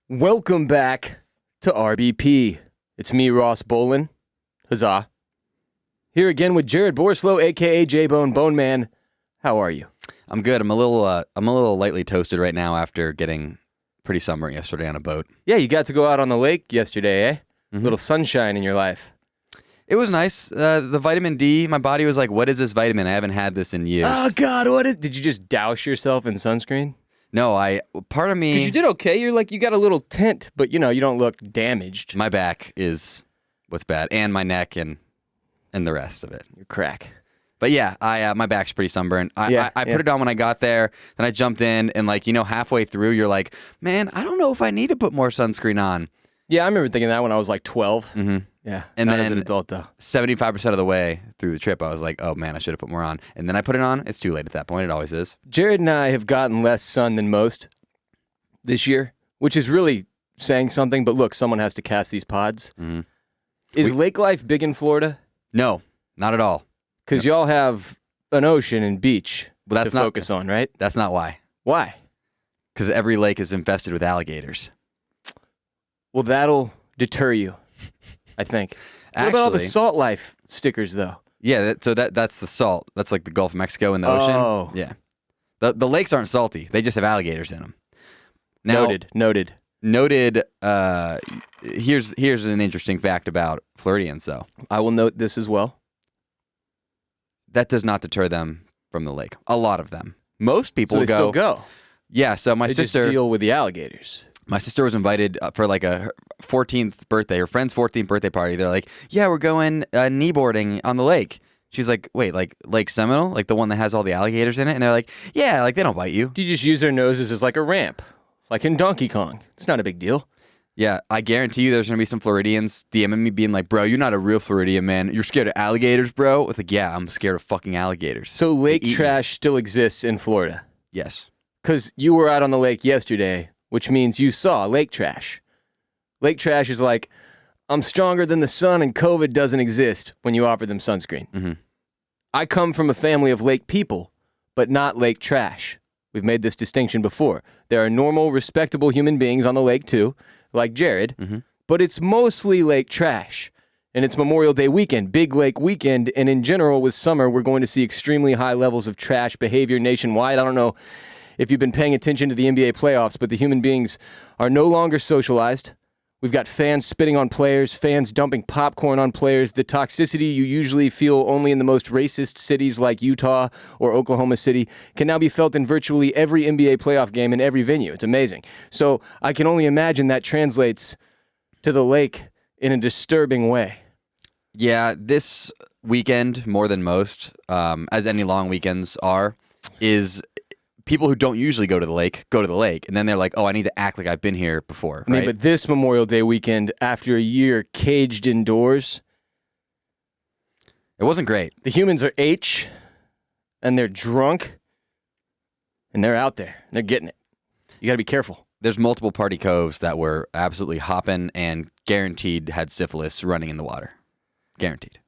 Welcome back to RBP. It's me, Ross Bolen. Huzzah. Here again with Jared Borislow, a.k.a. J-Bone Bone Man. How are you? I'm good. I'm a little lightly toasted right now after getting pretty sunburned yesterday on a boat. Yeah, you got to go out on the lake yesterday, eh? Mm-hmm. Little sunshine in your life. It was nice. The vitamin D, my body was like, what is this vitamin? I haven't had this in years. Oh, God, did you just douse yourself in sunscreen? No, part of me... Because you did okay. You're like, you got a little tint, but, you don't look damaged. My back is what's bad, and my neck and the rest of it. You're crack. But yeah, my back's pretty sunburned. I put it on when I got there, then I jumped in, and halfway through, you're like, man, I don't know if I need to put more sunscreen on. Yeah, I remember thinking that when I was like 12. Mm-hmm. Yeah, and not then as an adult, though. 75% of the way through the trip, I was like, oh, man, I should have put more on. And then I put it on. It's too late at that point. It always is. Jared and I have gotten less sun than most this year, which is really saying something. But look, someone has to cast these pods. Mm-hmm. Is lake life big in Florida? No, not at all. Because y'all have an ocean and beach to focus on, right? That's not why. Why? Because every lake is infested with alligators. Well, that'll deter you, I think. What about all the salt life stickers, though? Yeah, that's the salt. That's like the Gulf of Mexico and the ocean. Oh. Yeah. The lakes aren't salty. They just have alligators in them. Now, Noted. Here's an interesting fact about Floridians, though. I will note this as well. That does not deter them from the lake. A lot of them. Most people so they still go. Yeah, so my they sister... just deal with the alligators. My sister was invited for like her 14th birthday, her friend's 14th birthday party. They're like, yeah, we're going kneeboarding on the lake. She's like, wait, like Lake Seminole? Like the one that has all the alligators in it? And they're like, yeah, like they don't bite you. Do you just use their noses as like a ramp? Like in Donkey Kong. It's not a big deal. Yeah, I guarantee you there's going to be some Floridians DMing me being like, bro, you're not a real Floridian, man. You're scared of alligators, bro? It's like, yeah, I'm scared of fucking alligators. So lake trash still exists in Florida? Yes. Because you were out on the lake yesterday, which means you saw lake trash. Lake trash is like, I'm stronger than the sun and COVID doesn't exist when you offer them sunscreen. Mm-hmm. I come from a family of lake people, but not lake trash. We've made this distinction before. There are normal, respectable human beings on the lake too, like Jared, but it's mostly lake trash. And it's Memorial Day weekend, big lake weekend, and in general with summer, we're going to see extremely high levels of trash behavior nationwide. I don't know if you've been paying attention to the NBA playoffs, but the human beings are no longer socialized. We've got fans spitting on players, fans dumping popcorn on players. The toxicity you usually feel only in the most racist cities like Utah or Oklahoma City can now be felt in virtually every NBA playoff game in every venue. It's amazing. So I can only imagine that translates to the lake in a disturbing way. Yeah, this weekend, more than most, as any long weekends are, is... people who don't usually go to the lake, and then they're like, oh, I need to act like I've been here before, right? I mean, but this Memorial Day weekend, after a year caged indoors... it wasn't great. The humans are H, and they're drunk, and they're out there. They're getting it. You got to be careful. There's multiple party coves that were absolutely hopping and guaranteed had syphilis running in the water. Guaranteed.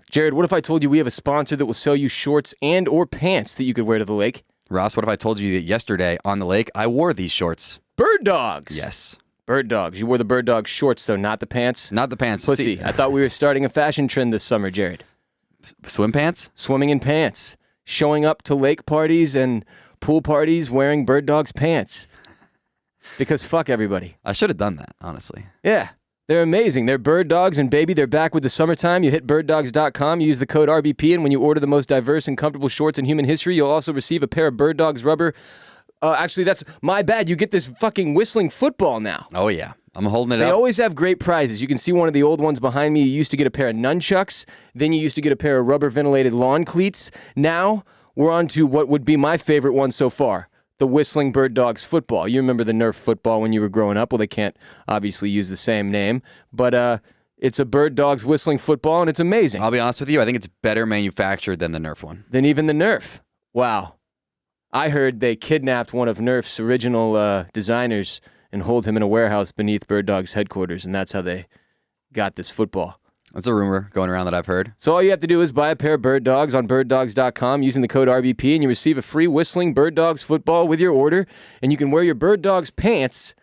Jared, what if I told you we have a sponsor that will sell you shorts and or pants that you could wear to the lake? Ross, what if I told you that yesterday on the lake, I wore these shorts? Birddogs. Yes. Birddogs. You wore the Birddogs shorts, though, not the pants? Not the pants. Pussy. I thought we were starting a fashion trend this summer, Jared. Swim pants? Swimming in pants. Showing up to lake parties and pool parties wearing Birddogs pants. Because fuck everybody. I should have done that, honestly. Yeah. They're amazing. They're Birddogs, and baby, they're back with the summertime. You hit birddogs.com, you use the code RBP, and when you order the most diverse and comfortable shorts in human history, you'll also receive a pair of Birddogs rubber. Actually, that's my bad. You get this fucking whistling football now. Oh, yeah. I'm holding it up. They always have great prizes. You can see one of the old ones behind me. You used to get a pair of nunchucks. Then you used to get a pair of rubber ventilated lawn cleats. Now we're on to what would be my favorite one so far. The Whistling Birddogs football. You remember the Nerf football when you were growing up. Well, they can't obviously use the same name, but it's a Birddogs whistling football, and it's amazing. I'll be honest with you. I think it's better manufactured than the Nerf one. Than even the Nerf. Wow. I heard they kidnapped one of Nerf's original designers and hold him in a warehouse beneath Birddogs headquarters, and that's how they got this football. That's a rumor going around that I've heard. So all you have to do is buy a pair of Bird Dogs on birddogs.com using the code RBP, and you receive a free whistling Bird Dogs football with your order, and you can wear your Bird Dogs pants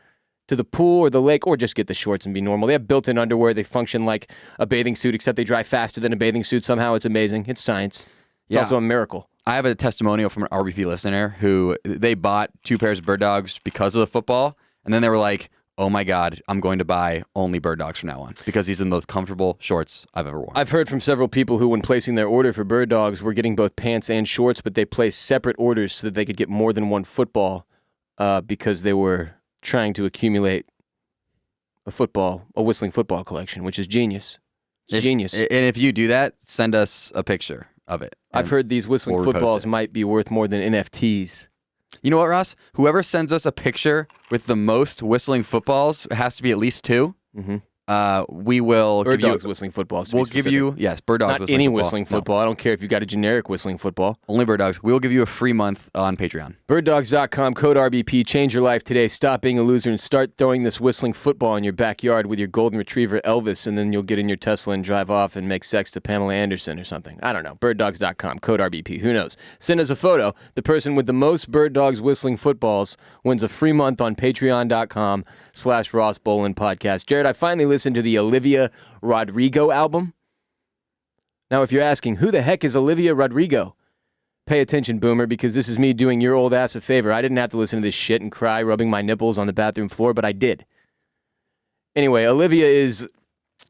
to the pool or the lake, or just get the shorts and be normal. They have built-in underwear. They function like a bathing suit, except they dry faster than a bathing suit. Somehow it's amazing. It's science. It's also a miracle. I have a testimonial from an RBP listener who they bought 2 pairs of Bird Dogs because of the football, and then they were like, oh my God, I'm going to buy only Bird Dogs from now on because these are the most comfortable shorts I've ever worn. I've heard from several people who, when placing their order for Bird Dogs, were getting both pants and shorts, but they placed separate orders so that they could get more than one football because they were trying to accumulate a whistling football collection, which is genius. It's genius. And if you do that, send us a picture of it. I've heard these whistling footballs might be worth more than NFTs. You know what, Ross? Whoever sends us a picture with the most whistling footballs, it has to be at least 2. Mm-hmm. We will Bird give Dogs you whistling footballs. We'll give you Bird Dogs. Not whistling any football. whistling football. I don't care if you got a generic whistling football. Only Bird Dogs. We will give you a free month on Patreon. Birddogs.com, code RBP. Change your life today. Stop being a loser and start throwing this whistling football in your backyard with your golden retriever Elvis, and then you'll get in your Tesla and drive off and make sex to Pamela Anderson or something. I don't know. Birddogs.com, code RBP. Who knows? Send us a photo. The person with the most Bird Dogs whistling footballs wins a free month on Patreon.com/Ross Bolen podcast. Jared, I finally listened to the Olivia Rodrigo album. Now, if you're asking, who the heck is Olivia Rodrigo? Pay attention, boomer, because this is me doing your old ass a favor. I didn't have to listen to this shit and cry rubbing my nipples on the bathroom floor, but I did. Anyway,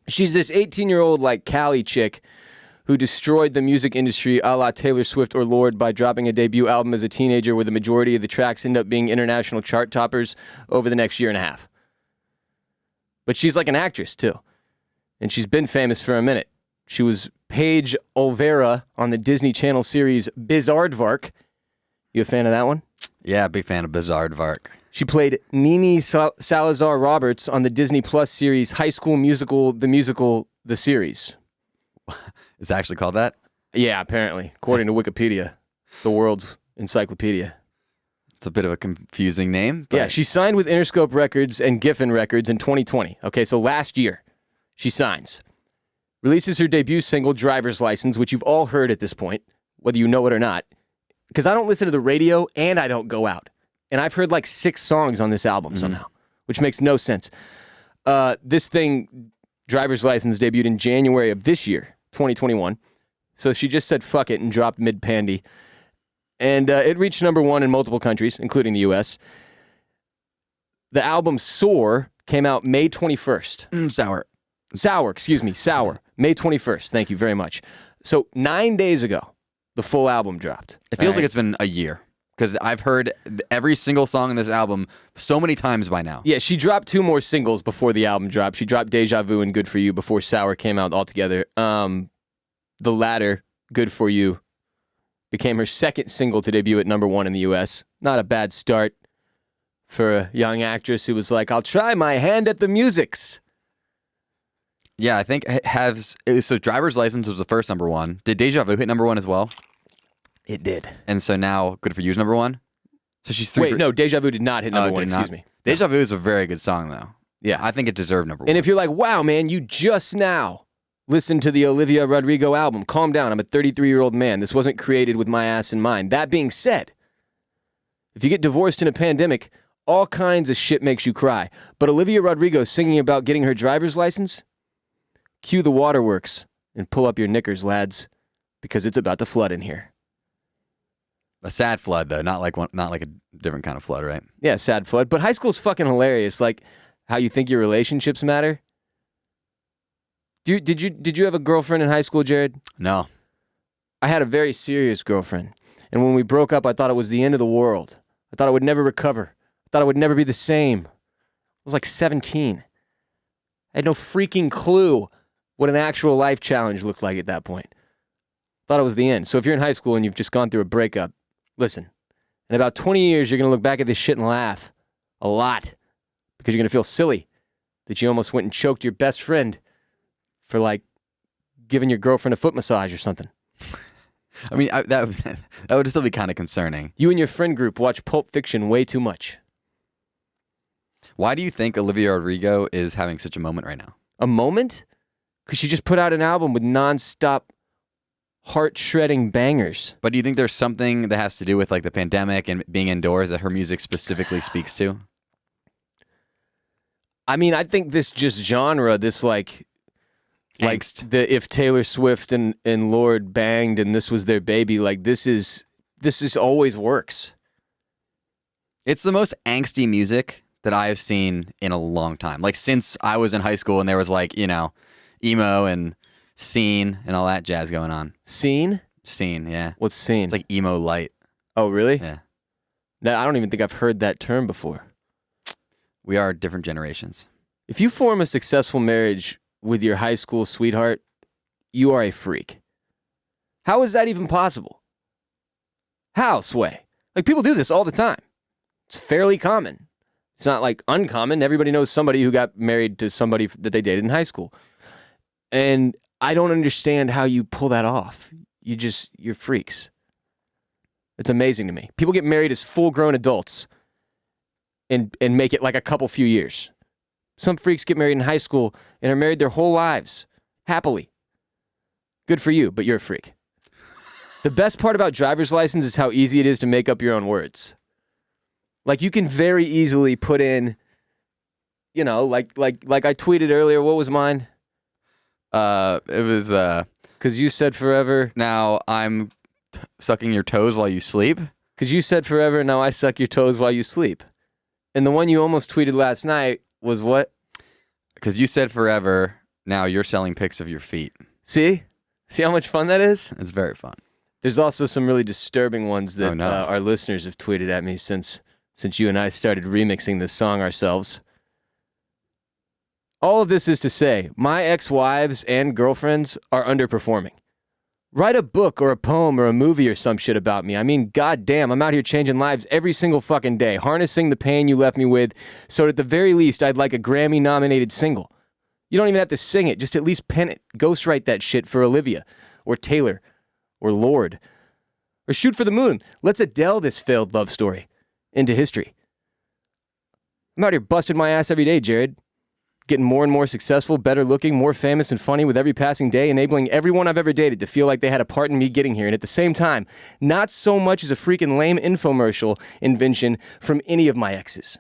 she's this 18-year-old like Cali chick who destroyed the music industry a la Taylor Swift or Lorde by dropping a debut album as a teenager where the majority of the tracks end up being international chart toppers over the next year and a half. But she's like an actress, too. And she's been famous for a minute. She was Paige Olvera on the Disney Channel series Bizaardvark. You a fan of that one? Yeah, big fan of Bizaardvark. She played Nini Salazar Roberts on the Disney Plus series High School Musical, the series. It's actually called that? Yeah, apparently, according to Wikipedia, the world's encyclopedia. It's a bit of a confusing name. But... Yeah, she signed with Interscope Records and Giffen Records in 2020. Okay, so last year. She signs, releases her debut single, Driver's License, which you've all heard at this point, whether you know it or not, because I don't listen to the radio and I don't go out. And I've heard like 6 songs on this album somehow, which makes no sense. This thing, Driver's License, debuted in January of this year, 2021. So she just said fuck it and dropped mid-pandy. And it reached number 1 in multiple countries, including the U.S. The album Soar came out May 21st. Sour, May 21st. Thank you very much. So 9 days ago, the full album dropped. It feels like it's been a year because I've heard every single song in this album so many times by now. Yeah, she dropped 2 more singles before the album dropped. She dropped Deja Vu and Good For You before Sour came out altogether. The latter, Good For You, became her second single to debut at number 1 in the U.S. Not a bad start for a young actress who was like, I'll try my hand at the musics. Yeah, I think so Driver's License was the first number 1. Did Deja Vu hit number 1 as well? It did. And so now Good For You is number 1? So she's 3. Wait, no, Deja Vu did not hit number 1, excuse me. Deja Vu is a very good song, though. Yeah. I think it deserved number 1. And if you're like, wow, man, you just now listened to the Olivia Rodrigo album, calm down. I'm a 33-year-old man. This wasn't created with my ass in mind. That being said, if you get divorced in a pandemic, all kinds of shit makes you cry. But Olivia Rodrigo singing about getting her driver's license? Cue the waterworks and pull up your knickers, lads, because it's about to flood in here. A sad flood, though, not like a different kind of flood, right? Yeah, sad flood. But high school's fucking hilarious. Like how you think your relationships matter. Did you have a girlfriend in high school, Jared? No. I had a very serious girlfriend, and when we broke up, I thought it was the end of the world. I thought I would never recover. I thought I would never be the same. I was like 17. I had no freaking clue what an actual life challenge looked like at that point. Thought it was the end. So if you're in high school and you've just gone through a breakup, listen, in about 20 years, you're going to look back at this shit and laugh a lot because you're going to feel silly that you almost went and choked your best friend for like giving your girlfriend a foot massage or something. I mean, that would still be kind of concerning. You and your friend group watch Pulp Fiction way too much. Why do you think Olivia Rodrigo is having such a moment right now? A moment? because she just put out an album with nonstop heart-shredding bangers. But do you think there's something that has to do with like the pandemic and being indoors that her music specifically speaks to? I mean, I think this just genre, this like Angst. if Taylor Swift and Lorde banged and this was their baby, like this is always works. It's the most angsty music that I have seen in a long time. Like since I was in high school and there was like, you know, emo and scene and all that jazz going on. Scene? Scene, yeah. What's scene? It's like emo light. Oh, really? Yeah. No, I don't even think I've heard that term before. We are different generations. If you form a successful marriage with your high school sweetheart, you are a freak. How is that even possible? How, Sway? Like, people do this all the time. It's fairly common. It's not, like, uncommon. Everybody knows somebody who got married to somebody that they dated in high school. And I don't understand how you pull that off. You're freaks. It's amazing to me. People get married as full-grown adults and make it, like, a couple few years. Some freaks get married in high school and are married their whole lives, happily. Good for you, but you're a freak. The best part about driver's license is how easy it is to make up your own words. Like, you can very easily put in, you know, like I tweeted earlier. What was mine? It was, Because you said forever. now I'm sucking your toes while you sleep. Because you said forever, now I suck your toes while you sleep. And the one you almost tweeted last night was what? Because you said forever, now you're selling pics of your feet. See? See how much fun that is? It's very fun. There's also some really disturbing ones that Oh, no. our listeners have tweeted at me since you and I started remixing this song ourselves. All of this is to say, my ex-wives and girlfriends are underperforming. Write a book or a poem or a movie or some shit about me. I mean, goddamn, I'm out here changing lives every single fucking day, harnessing the pain you left me with, so at the very least, I'd like a Grammy-nominated single. You don't even have to sing it, just at least pen it. Ghostwrite that shit for Olivia, or Taylor, or Lorde, or shoot for the moon. Let's Adele this failed love story into history. I'm out here busting my ass every day, Jared. Getting more and more successful, better looking, more famous and funny with every passing day, enabling everyone I've ever dated to feel like they had a part in me getting here. And at the same time, not so much as a freaking lame infomercial invention from any of my exes.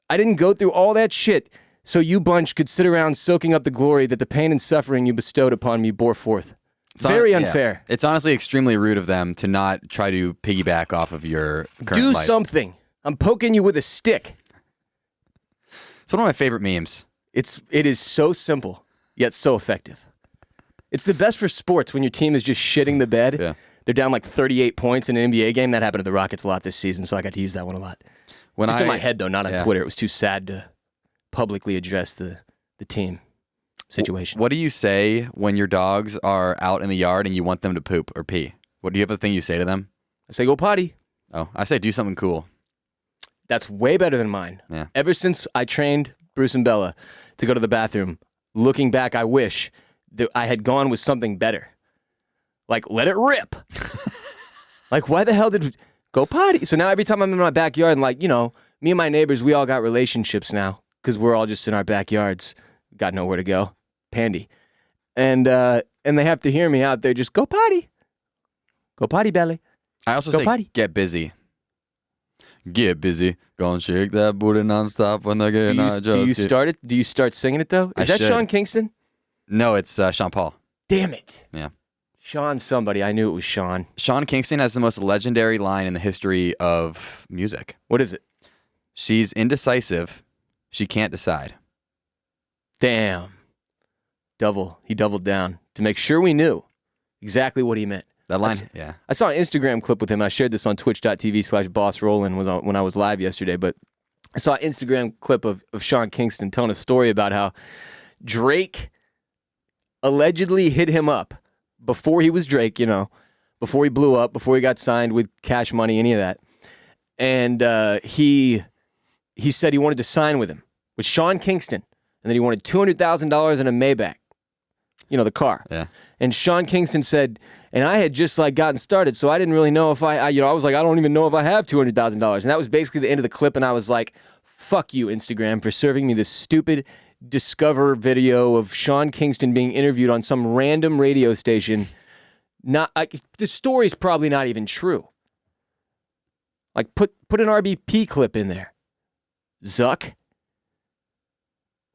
I didn't go through all that shit so you bunch could sit around soaking up the glory that the pain and suffering you bestowed upon me bore forth. Very unfair. Yeah. It's honestly extremely rude of them to not try to piggyback off of your current Do life. something. I'm poking you with a stick. It's one of my favorite memes. It is so simple, yet so effective. It's the best for sports when your team is just shitting the bed. Yeah. They're down like 38 points in an NBA game. That happened to the Rockets a lot this season, so I got to use that one a lot. Just in my head, though, not on Twitter. It was too sad to publicly address the team situation. What do you say when your dogs are out in the yard and you want them to poop or pee? What do you have a thing you say to them? I say, go potty. Oh, I say do something cool. That's way better than mine. Yeah. Ever since I trained Bruce and Bella to go to the bathroom, looking back, I wish that I had gone with something better. Like, let it rip. Like, why the hell did go potty? So now every time I'm in my backyard and like, you know, me and my neighbors, we all got relationships now because we're all just in our backyards. Got nowhere to go. Pandy. And they have to hear me out there just go potty. Go potty, belly. I also Go say potty. get busy. Get busy. Gonna shake that booty nonstop when they get Do you start it? Do you start singing it though? Is that should. Sean Kingston? No, it's Sean Paul. Damn it. Yeah. Sean somebody. I knew it was Sean. Sean Kingston has the most legendary line in the history of music. What is it? She's indecisive. She can't decide. Damn. He doubled down to make sure we knew exactly what he meant. That line, yeah. I saw an Instagram clip with him. I shared this on twitch.tv/bossrollin when I was live yesterday, but I saw an Instagram clip of Sean Kingston telling a story about how Drake allegedly hit him up before he was Drake, you know, before he blew up, before he got signed with Cash Money, any of that. And he said he wanted to sign with him, with Sean Kingston, and then he wanted $200,000 in a Maybach, you know, the car. Yeah. And Sean Kingston said, and I had just like gotten started, so I didn't really know if I was like, I don't even know if I have $200,000. And that was basically the end of the clip. And I was like, fuck you, Instagram, for serving me this stupid, discover video of Sean Kingston being interviewed on some random radio station. The story's probably not even true. Like, put an RBP clip in there. Zuck.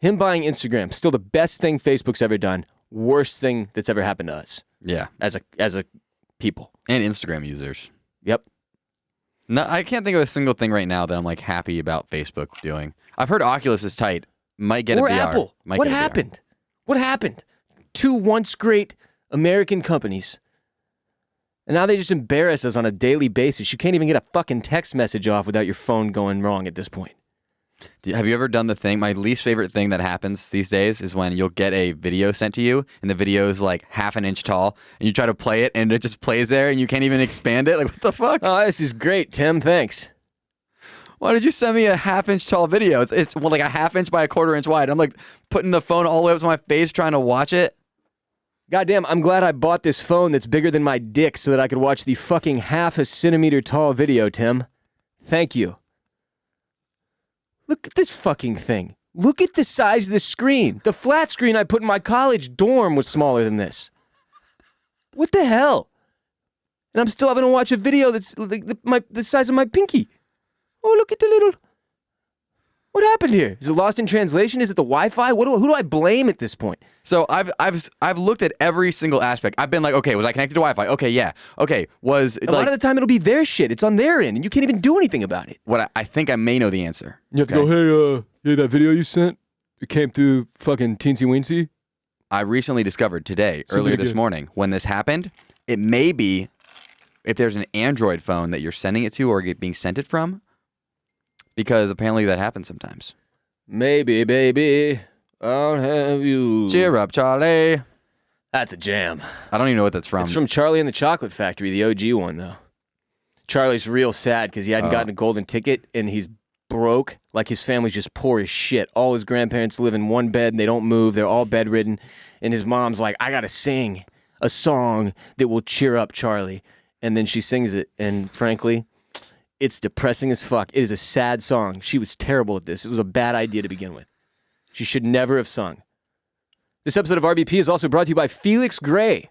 Him buying Instagram, still the best thing Facebook's ever done. Worst thing that's ever happened to us. Yeah. As a people. And Instagram users. Yep. No, I can't think of a single thing right now that I'm like happy about Facebook doing. I've heard Oculus is tight. Might get a VR. Or Apple. What happened? What happened? Two once great American companies. And now they just embarrass us on a daily basis. You can't even get a fucking text message off without your phone going wrong at this point. Have you ever done the thing? My least favorite thing that happens these days is when you'll get a video sent to you and the video is like half an inch tall and you try to play it and it just plays there and you can't even expand it. Like, what the fuck? Oh, this is great, Tim. Thanks. Why did you send me a half-inch tall video? It's well, like a half-inch by a quarter-inch wide. I'm like putting the phone all the way up to my face trying to watch it. Goddamn, I'm glad I bought this phone that's bigger than my dick so that I could watch the fucking half a centimeter tall video, Tim. Thank you. Look at this fucking thing. Look at the size of the screen. The flat screen I put in my college dorm was smaller than this. What the hell? And I'm still having to watch a video that's like the size of my pinky. Oh, look at the little... What happened here? Is it lost in translation? Is it the Wi-Fi? Who do I blame at this point? So I've looked at every single aspect. I've been like, okay, was I connected to Wi-Fi? Okay, yeah. Okay, was a lot of the time it'll be their shit. It's on their end, and you can't even do anything about it. What I think I may know the answer. You have to go, hey, that video you sent, it came through fucking Teensy Weensy. I recently discovered today, earlier this morning, when this happened, it may be if there's an Android phone that you're sending it to or being sent it from. Because apparently that happens sometimes. Maybe, baby, I'll have you. Cheer up, Charlie. That's a jam. I don't even know what that's from. It's from Charlie and the Chocolate Factory, the OG one, though. Charlie's real sad because he hadn't gotten a golden ticket and he's broke. Like, his family's just poor as shit. All his grandparents live in one bed and they don't move. They're all bedridden. And his mom's like, I gotta sing a song that will cheer up Charlie. And then she sings it. And frankly... it's depressing as fuck. It is a sad song. She was terrible at this. It was a bad idea to begin with. She should never have sung. This episode of RBP is also brought to you by Felix Gray,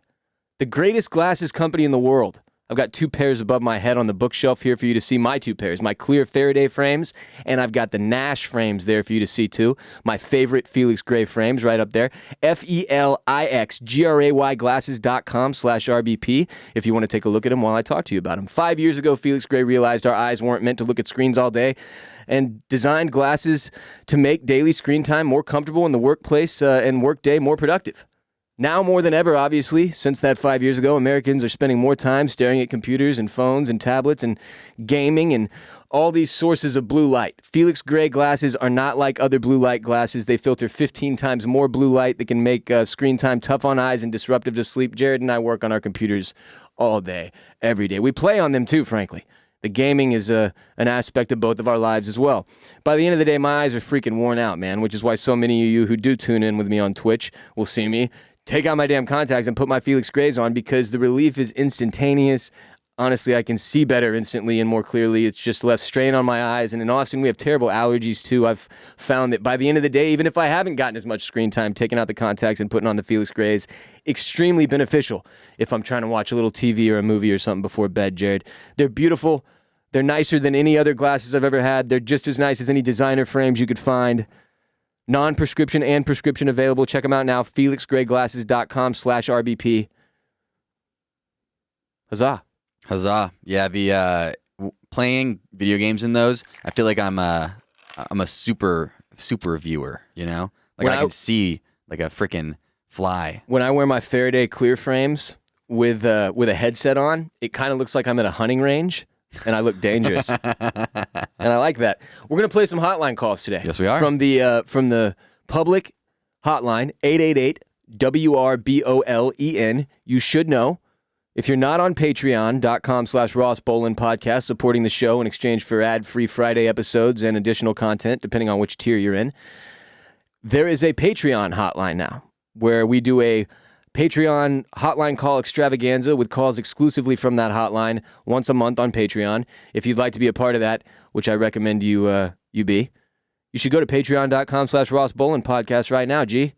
the greatest glasses company in the world. I've got 2 pairs above my head on the bookshelf here for you to see my 2 pairs, my clear Faraday frames, and I've got the Nash frames there for you to see too. My favorite Felix Gray frames right up there. FELIXGRAY glasses.com/RBP if you want to take a look at them while I talk to you about them. 5 years ago, Felix Gray realized our eyes weren't meant to look at screens all day and designed glasses to make daily screen time more comfortable in the workplace and workday more productive. Now more than ever, obviously, since that 5 years ago, Americans are spending more time staring at computers and phones and tablets and gaming and all these sources of blue light. Felix Gray glasses are not like other blue light glasses. They filter 15 times more blue light that can make screen time tough on eyes and disruptive to sleep. Jared and I work on our computers all day, every day. We play on them too, frankly. The gaming is an aspect of both of our lives as well. By the end of the day, my eyes are freaking worn out, man, which is why so many of you who do tune in with me on Twitch will see me take out my damn contacts and put my Felix Grays on because the relief is instantaneous. Honestly, I can see better instantly and more clearly. It's just less strain on my eyes. And in Austin, we have terrible allergies too. I've found that by the end of the day, even if I haven't gotten as much screen time, taking out the contacts and putting on the Felix Grays, extremely beneficial if I'm trying to watch a little TV or a movie or something before bed, Jared. They're beautiful. They're nicer than any other glasses I've ever had. They're just as nice as any designer frames you could find. Non-prescription and prescription available. Check them out now. FelixGrayGlasses.com/RBP. Huzzah. Huzzah. Yeah, the playing video games in those, I feel like I'm a super viewer, you know? Like I can see like a freaking fly. When I wear my Faraday clear frames with a headset on, it kind of looks like I'm at a hunting range. And I look dangerous. And I like that. We're going to play some hotline calls today. Yes, we are. From the public hotline, 888-WRBOLEN. You should know. If you're not on patreon.com/Ross Bolen podcast, supporting the show in exchange for ad-free Friday episodes and additional content, depending on which tier you're in, there is a Patreon hotline now where we do a Patreon hotline call extravaganza with calls exclusively from that hotline once a month on Patreon. If you'd like to be a part of that, which I recommend you be, You should go to patreon.com/Ross Bolen podcast right now, G.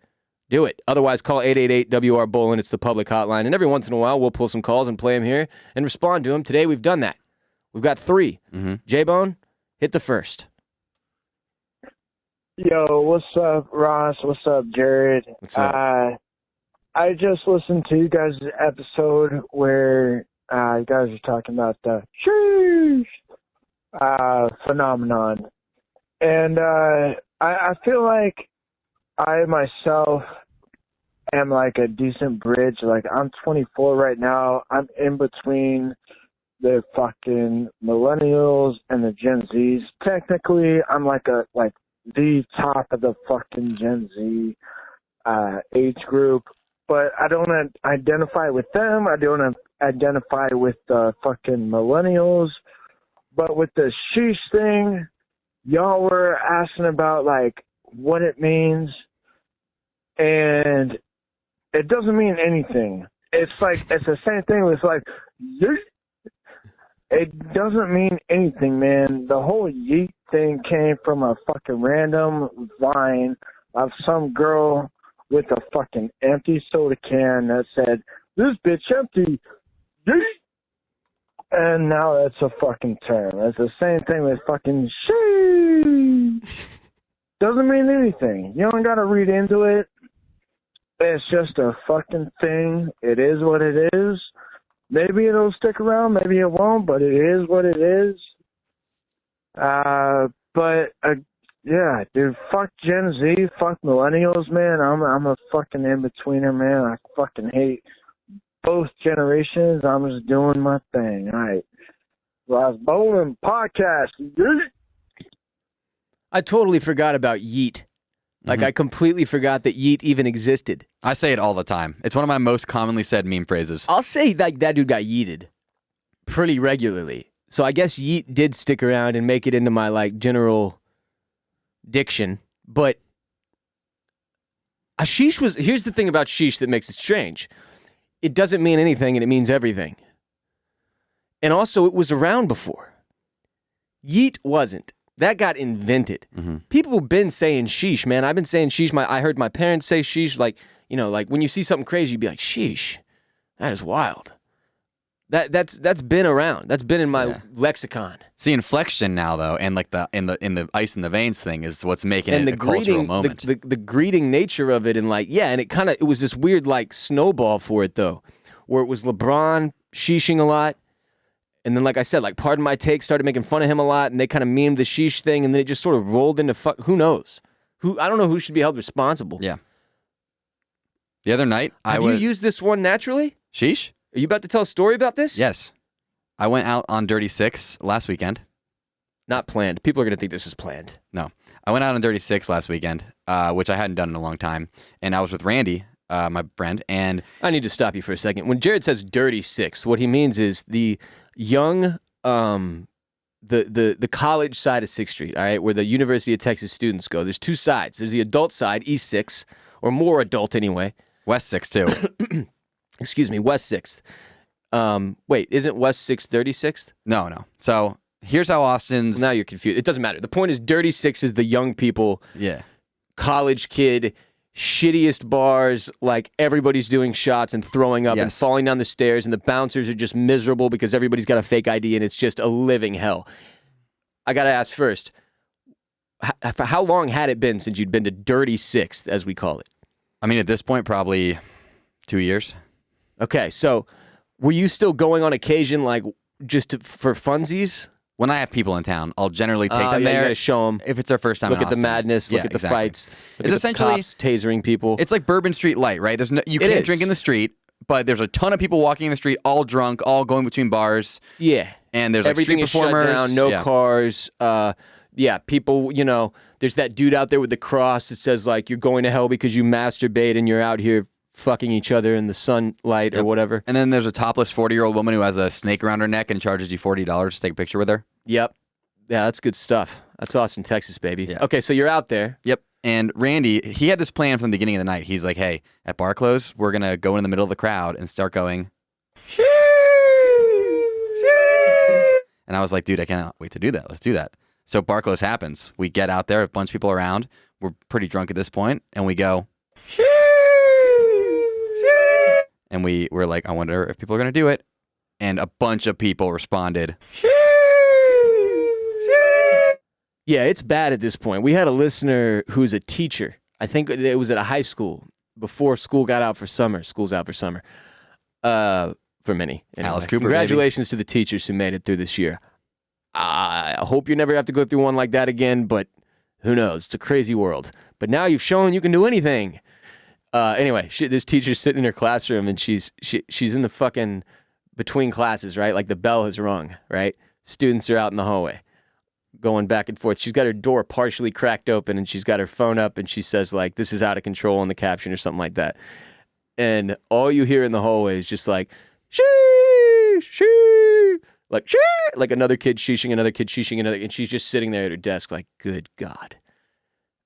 Do it. Otherwise, call 888-WR-BOLEN. It's the public hotline. And every once in a while, we'll pull some calls and play them here and respond to them. Today, we've done that. We've got 3. J-Bone, hit the first. Yo, what's up, Ross? What's up, Jared? What's up? I just listened to you guys' episode where you guys are talking about the sheesh phenomenon. And I feel like I myself am like a decent bridge. Like, I'm 24 right now. I'm in between the fucking millennials and the Gen Zs. Technically, I'm like the top of the fucking Gen Z age group. But I don't identify with them. I don't identify with the fucking millennials. But with the sheesh thing, y'all were asking about, like, what it means. And it doesn't mean anything. It's like, it's the same thing with, like, yeet. It doesn't mean anything, man. The whole yeet thing came from a fucking random line of some girl with a fucking empty soda can that said, "This bitch empty, yeet." And now that's a fucking term. It's the same thing with fucking sheesh. Doesn't mean anything. You don't gotta read into it. It's just a fucking thing. It is what it is. Maybe it'll stick around, maybe it won't, but it is what it is. Yeah, dude, fuck Gen Z, fuck millennials, man. I'm a fucking in-betweener, man. I fucking hate both generations. I'm just doing my thing. All right. Ross Bolen podcast. I totally forgot about yeet. Like, I completely forgot that yeet even existed. I say it all the time. It's one of my most commonly said meme phrases. I'll say, like, that dude got yeeted pretty regularly. So I guess yeet did stick around and make it into my, like, general diction. But a sheesh was... Here's the thing about sheesh that makes it strange. It doesn't mean anything, and it means everything. And also, it was around before. Yeet wasn't. That got invented. People have been saying sheesh, man. I've been saying sheesh. I heard my parents say sheesh. Like, you know, like when you see something crazy, you'd be like, sheesh. That is wild. That's been around. That's been in my lexicon. It's the inflection now, though, and like the in the ice in the veins thing is what's making and it the a cultural greeting, moment. The greeting nature of it, and like, yeah, and it was this weird like snowball for it though, where it was LeBron sheeshing a lot. And then, like I said, like, Pardon My Take started making fun of him a lot, and they kind of memed the sheesh thing, and then it just sort of rolled into who knows? I don't know who should be held responsible. Yeah. The other night, Have you used this one naturally? Sheesh? Are you about to tell a story about this? Yes. I went out on Dirty Six last weekend. Not planned. People are going to think this is planned. No. I went out on Dirty Six last weekend, which I hadn't done in a long time, and I was with Randy, my friend, and... I need to stop you for a second. When Jared says Dirty Six, what he means is the young, the college side of 6th Street, all right, where the University of Texas students go. There's 2 sides. There's the adult side, East 6, or more adult anyway. West 6, too. Excuse me, West 6th. Wait, isn't West 6th 36th? No. So here's how Austin's... Now you're confused. It doesn't matter. The point is Dirty 6 is the young people, college kid, shittiest bars, like everybody's doing shots and throwing up and falling down the stairs, and the bouncers are just miserable because everybody's got a fake ID and it's just a living hell. I got to ask first, how long had it been since you'd been to Dirty Sixth, as we call it? I mean, at this point, probably 2 years. Okay, so were you still going on occasion, like for funsies? When I have people in town, I'll generally take them there. You gotta show them. If it's their first time look in at the Austin. madness, look at the fights. Look it's at essentially the cops tasering people. It's like Bourbon Street Light, right? You can't drink in the street, but there's a ton of people walking in the street, all drunk, all going between bars. Yeah, and there's like everything street is performers. Shut down, no cars. People. You know, there's that dude out there with the cross that says like you're going to hell because you masturbate and you're out here fucking each other in the sunlight or whatever. And then there's a topless 40-year-old woman who has a snake around her neck and charges you $40 to take a picture with her. Yep. Yeah, that's good stuff. That's Austin, Texas, baby. Yeah. Okay, so you're out there. Yep. And Randy, he had this plan from the beginning of the night. He's like, hey, at bar close, we're going to go in the middle of the crowd and start going, and I was like, dude, I cannot wait to do that. Let's do that. So Barclays happens. We get out there, a bunch of people around. We're pretty drunk at this point, and we go, and we're like, I wonder if people are going to do it. And a bunch of people responded. Yeah, it's bad at this point. We had a listener who's a teacher. I think it was at a high school before school got out for summer. School's out for summer. For many. Anyway. Alice Cooper, congratulations to the teachers who made it through this year. I hope you never have to go through one like that again, but who knows? It's a crazy world. But now you've shown you can do anything. Anyway, this teacher's sitting in her classroom, and she's in the fucking between classes, right? Like the bell has rung, right? Students are out in the hallway going back and forth. She's got her door partially cracked open, and she's got her phone up, and she says, like, this is out of control on the caption or something like that. And all you hear in the hallway is just like, shee, like, shee, like another kid sheeshing, another kid sheeshing, another, and she's just sitting there at her desk like, good God.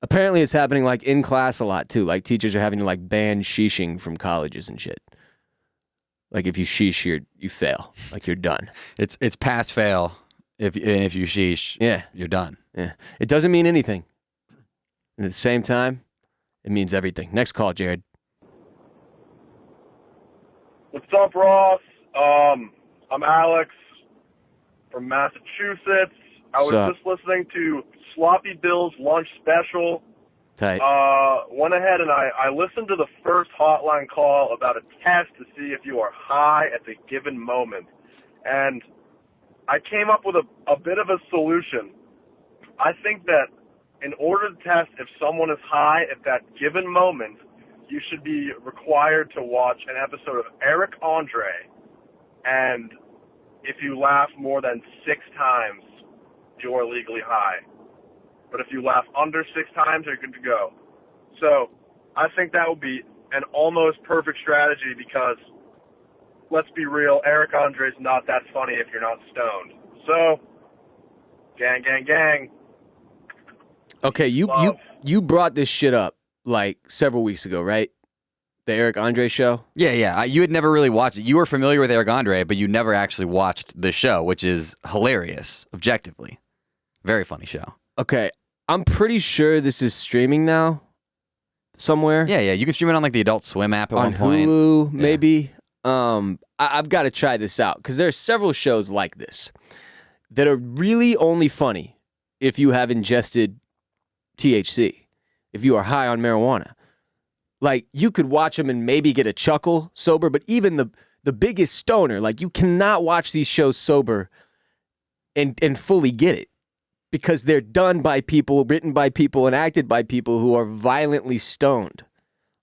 Apparently it's happening like in class a lot too. Like teachers are having to like ban sheeshing from colleges and shit. Like if you sheesh, you fail. Like you're done. It's pass fail. If you sheesh, yeah, you're done. Yeah, it doesn't mean anything. And at the same time, it means everything. Next call, Jared. What's up, Ross? I'm Alex from Massachusetts. I was just listening to Sloppy Bill's lunch special. Tight. Went ahead and I listened to the first hotline call about a test to see if you are high at the given moment. And I came up with a bit of a solution. I think that in order to test if someone is high at that given moment, you should be required to watch an episode of Eric Andre, and if you laugh more than 6 times, you're legally high. But if you laugh under 6 times, you're good to go. So I think that would be an almost perfect strategy because, let's be real, Eric Andre's not that funny if you're not stoned. So, gang, gang, gang. Okay, you brought this shit up like several weeks ago, right? The Eric Andre show? Yeah. You had never really watched it. You were familiar with Eric Andre, but you never actually watched the show, which is hilarious, objectively. Very funny show. Okay, I'm pretty sure this is streaming now somewhere. Yeah. You can stream it on like the Adult Swim app at on one point. Hulu, maybe. I've got to try this out because there are several shows like this that are really only funny if you have ingested THC, if you are high on marijuana. Like, you could watch them and maybe get a chuckle sober, but even the biggest stoner, like, you cannot watch these shows sober and fully get it because they're done by people, written by people, and acted by people who are violently stoned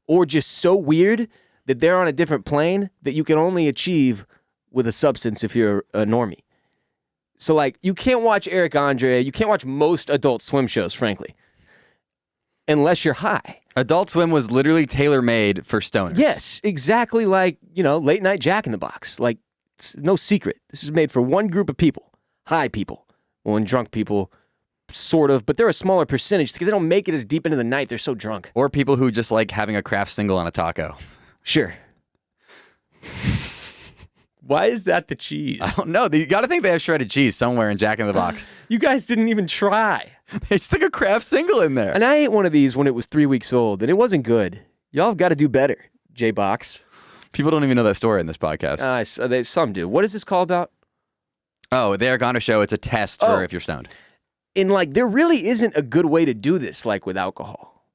or just so weird that they're on a different plane that you can only achieve with a substance if you're a normie. So, like, you can't watch Eric Andre, you can't watch most Adult Swim shows, frankly, unless you're high. Adult Swim was literally tailor-made for stoners. Yes, exactly like, late night Jack in the Box. Like, it's no secret. This is made for one group of people, high people. Well, and drunk people, sort of, but they're a smaller percentage because they don't make it as deep into the night. They're so drunk. Or people who just like having a craft single on a taco. Sure. Why is that the cheese? I don't know. You got to think they have shredded cheese somewhere in Jack in the Box. You guys didn't even try. They stuck a craft single in there. And I ate one of these when it was 3 weeks old, and it wasn't good. Y'all have got to do better, J-Box. People don't even know that story in this podcast. Some do. What is this call about? Oh, the Eric Andre show. It's a test for if you're stoned. And, like, there really isn't a good way to do this, like, with alcohol.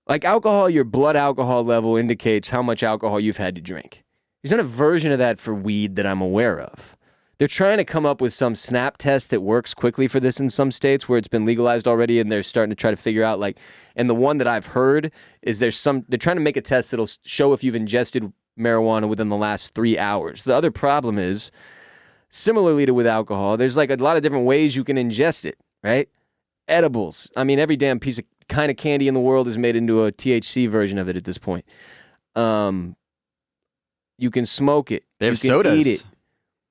Like, alcohol, your blood alcohol level indicates how much alcohol you've had to drink. There's not a version of that for weed that I'm aware of. They're trying to come up with some snap test that works quickly for this in some states where it's been legalized already, and they're starting to try to figure out, like, and the one that I've heard is they're trying to make a test that'll show if you've ingested marijuana within the last 3 hours. The other problem is, similarly to with alcohol, there's like a lot of different ways you can ingest it, right? Edibles. I mean, every damn piece of kind of candy in the world is made into a THC version of it at this point. You can smoke it. They have you can sodas. Eat it.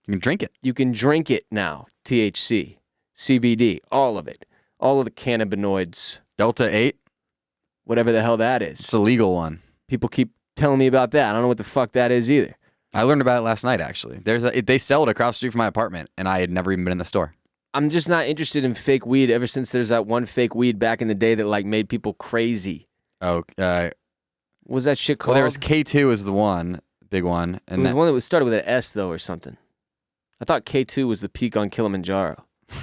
You can drink it. You can drink it now. THC, CBD, all of it. All of the cannabinoids. Delta 8. Whatever the hell that is. It's a legal one. People keep telling me about that. I don't know what the fuck that is either. I learned about it last night, actually. They sell it across the street from my apartment, and I had never even been in the store. I'm just not interested in fake weed ever since there's that one fake weed back in the day that like made people crazy. Oh, What was that shit called? well, there was K2 is the one, big one. And it was one that was started with an S though or something. I thought K2 was the peak on Kilimanjaro. Is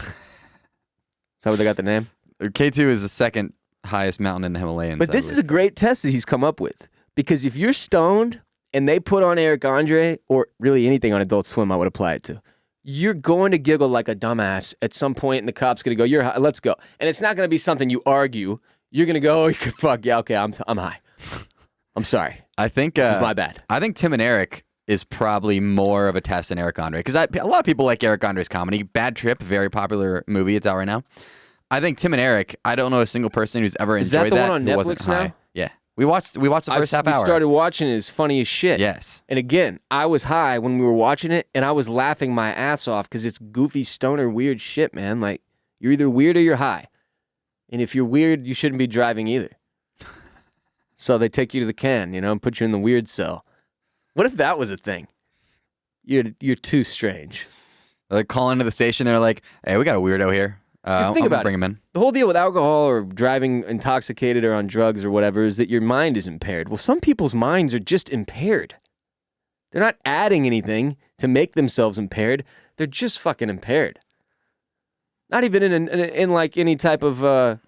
that where they got the name? K2 is the second highest mountain in the Himalayas. But this is a great test that he's come up with. Because if you're stoned and they put on Eric Andre, or really anything on Adult Swim I would apply it to, you're going to giggle like a dumbass at some point, and the cop's going to go, "You're high, let's go." And it's not going to be something you argue. You're going to go, "Oh, fuck, yeah, okay, I'm high. I'm sorry. I think This is my bad." I think Tim and Eric is probably more of a test than Eric Andre. Because a lot of people like Eric Andre's comedy. Bad Trip, very popular movie. It's out right now. I think Tim and Eric, I don't know a single person who's ever Is that enjoyed the one on who wasn't Netflix now? high. Yeah. We watched the first half hour. We started watching it. It's funny as shit. Yes. And again, I was high when we were watching it, and I was laughing my ass off because it's goofy, stoner, weird shit, man. Like, you're either weird or you're high. And if you're weird, you shouldn't be driving either. So they take you to the can, and put you in the weird cell. What if that was a thing? You're too strange. They call into the station. They're like, "Hey, we got a weirdo here. Just think about bring it. him in." The whole deal with alcohol or driving intoxicated or on drugs or whatever is that your mind is impaired. Well, some people's minds are just impaired. They're not adding anything to make themselves impaired. They're just fucking impaired. Not even in like any type of,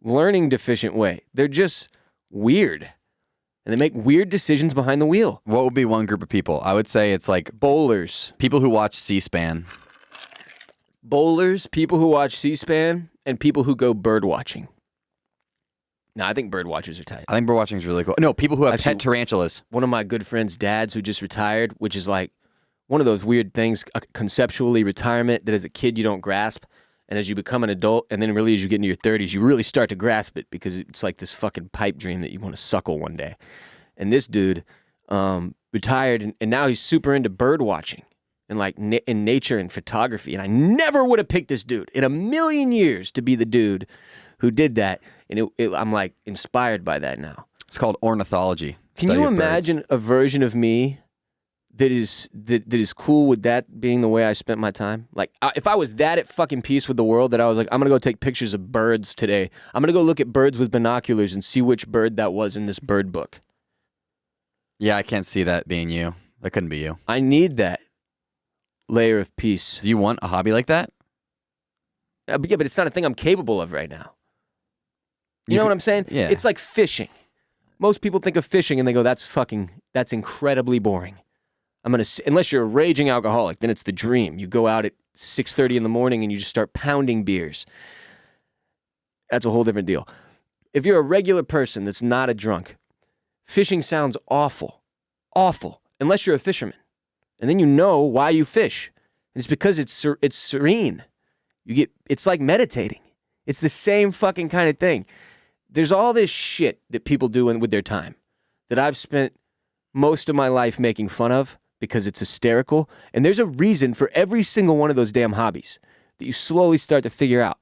learning deficient way. They're just weird. And they make weird decisions behind the wheel. What would be one group of people? I would say it's like Bowlers. people who watch C-SPAN. Bowlers, people who watch C-SPAN, and people who go bird watching. No, I think bird watchers are tight. I think bird watching is really cool. No, people who have Actually, pet tarantulas. One of my good friends' dads who just retired, which is like one of those weird things, conceptually retirement that as a kid you don't grasp. And as you become an adult, and then really as you get into your 30s, you really start to grasp it because it's like this fucking pipe dream that you want to suckle one day. And this dude retired, and now he's super into bird watching and like in nature and photography. And I never would have picked this dude in a million years to be the dude who did that. And I'm like inspired by that now. It's called ornithology. Can Study you of birds. imagine a version of me that is cool with that being the way I spent my time? Like, if I was that at fucking peace with the world, that I was like, I'm going to go take pictures of birds today. I'm going to go look at birds with binoculars and see which bird that was in this bird book. Yeah, I can't see that being you. That couldn't be you. I need that layer of peace. Do you want a hobby like that? But it's not a thing I'm capable of right now. You know what I'm saying? Yeah. It's like fishing. Most people think of fishing and they go, that's incredibly boring. Unless you're a raging alcoholic, then it's the dream. You go out at 6:30 in the morning and you just start pounding beers. That's a whole different deal. If you're a regular person that's not a drunk, fishing sounds awful. Awful. Unless you're a fisherman. And then you know why you fish. And it's because it's serene. It's like meditating. It's the same fucking kind of thing. There's all this shit that people do with their time that I've spent most of my life making fun of because it's hysterical. And there's a reason for every single one of those damn hobbies that you slowly start to figure out.